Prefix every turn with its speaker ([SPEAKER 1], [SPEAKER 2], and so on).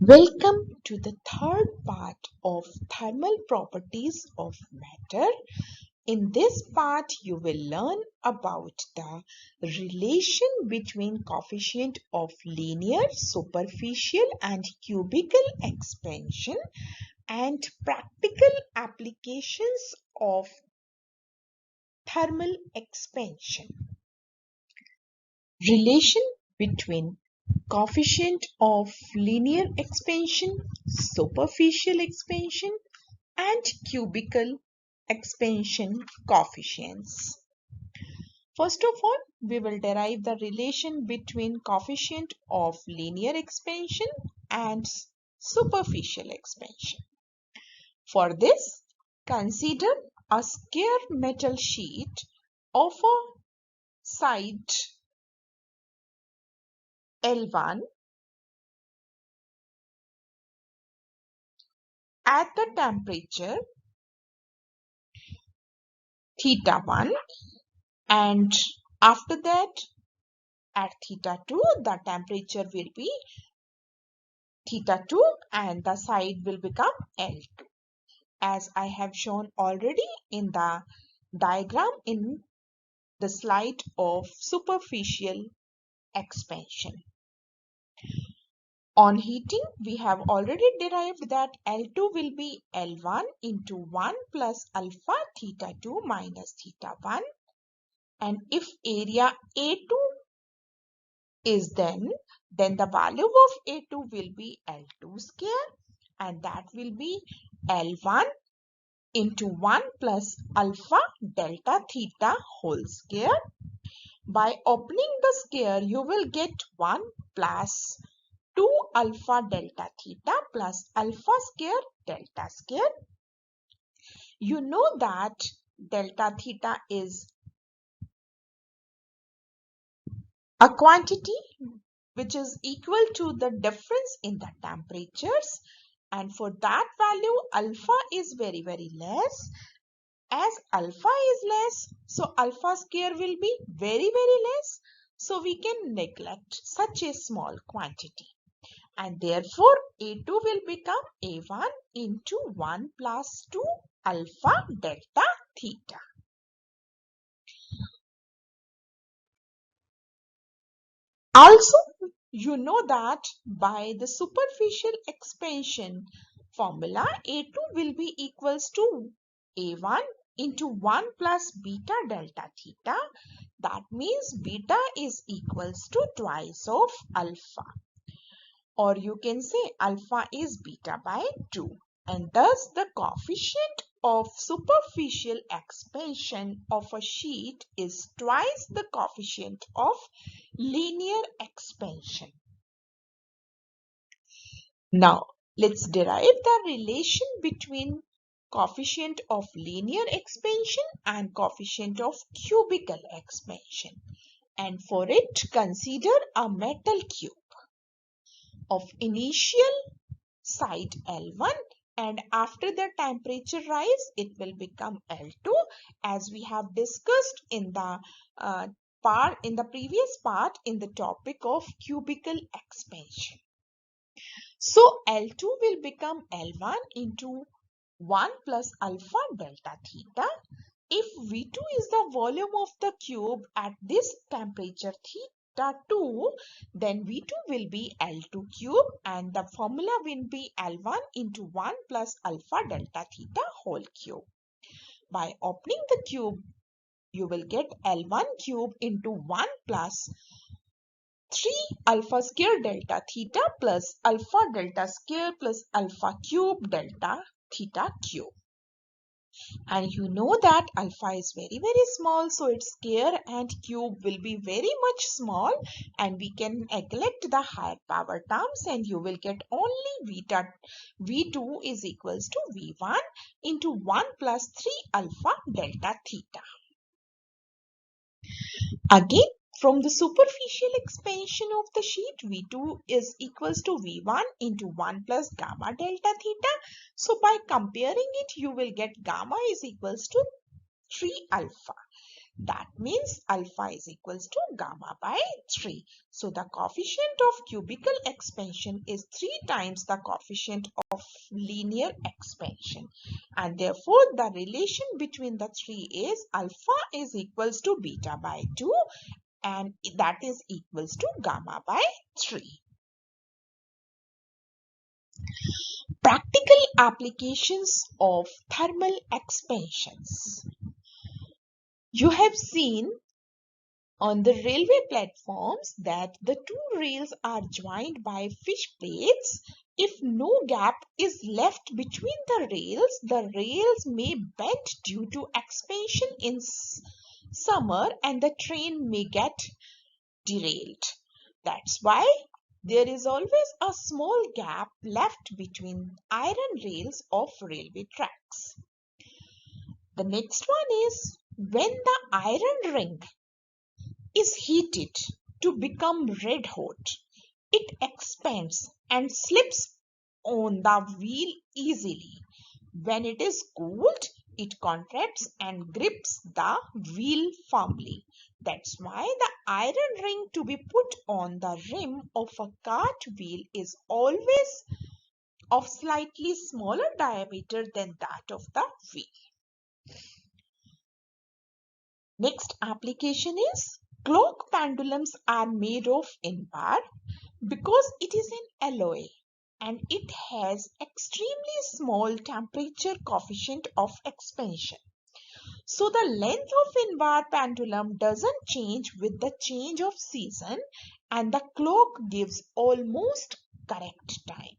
[SPEAKER 1] Welcome to the third part of thermal properties of matter. In this part, you will learn about the relation between coefficient of linear, superficial and cubical expansion and practical applications of thermal expansion. Relation between coefficient of linear expansion, superficial expansion and cubical expansion coefficients. First of all, we will derive the relation between coefficient of linear expansion and superficial expansion. For this, consider a square metal sheet of a side L1 at the temperature theta 1, and after that at theta 2 the temperature will be theta 2 and the side will become L2, as I have shown already in the diagram in the slide of superficial expansion. On heating, we have already derived that L2 will be L1 into 1 plus alpha theta 2 minus theta 1, and if area A2 is then the value of A2 will be L2 square, and that will be L1 into 1 plus alpha delta theta whole square. By opening the square, you will get 1 plus 2 alpha delta theta plus alpha square delta square. You know that delta theta is a quantity which is equal to the difference in the temperatures, and for that value alpha is very less. As alpha is less, so alpha square will be very less, so we can neglect such a small quantity, and therefore A2 will become A1 into 1 plus 2 alpha delta theta. Also, you know that by the superficial expansion formula, A2 will be equals to A1 into 1 plus beta delta theta. That means beta is equals to twice of alpha. Or you can say alpha is beta by 2. And thus the coefficient of superficial expansion of a sheet is twice the coefficient of linear expansion. Now, let's derive the relation between coefficient of linear expansion and coefficient of cubical expansion. And for it, consider a metal cube of initial side L1, and after the temperature rise, it will become L2, as we have discussed in the previous part in the topic of cubical expansion. So L2 will become L1 into 1 plus alpha delta theta. If V2 is the volume of the cube at this temperature theta 2, then V2 will be L2 cube, and the formula will be L1 into 1 plus alpha delta theta whole cube. By opening the cube, you will get L1 cube into 1 plus 3 alpha square delta theta plus alpha delta square plus alpha cube delta theta cube. And you know that alpha is very small, so its square and cube will be very much small, and we can neglect the higher power terms, and you will get only V2 is equals to V1 into 1 plus 3 alpha delta theta. Again, from the superficial expansion of the sheet, V2 is equals to V1 into 1 plus gamma delta theta. So by comparing it, you will get gamma is equals to 3 alpha. That means alpha is equals to gamma by 3. So the coefficient of cubical expansion is 3 times the coefficient of linear expansion. And therefore the relation between the three is alpha is equals to beta by 2 and that is equals to gamma by 3. Practical applications of thermal expansions. You have seen on the railway platforms that the two rails are joined by fish plates. If no gap is left between the rails may bend due to expansion in summer and the train may get derailed. That's why there is always a small gap left between iron rails of railway tracks. The next one is when the iron ring is heated to become red hot, it expands and slips on the wheel easily. When it is cooled, it contracts and grips the wheel firmly. That's why the iron ring to be put on the rim of a cart wheel is always of slightly smaller diameter than that of the wheel. Next application is clock pendulums are made of invar because it is an alloy and it has extremely small temperature coefficient of expansion. So the length of invar pendulum doesn't change with the change of season and the clock gives almost correct time.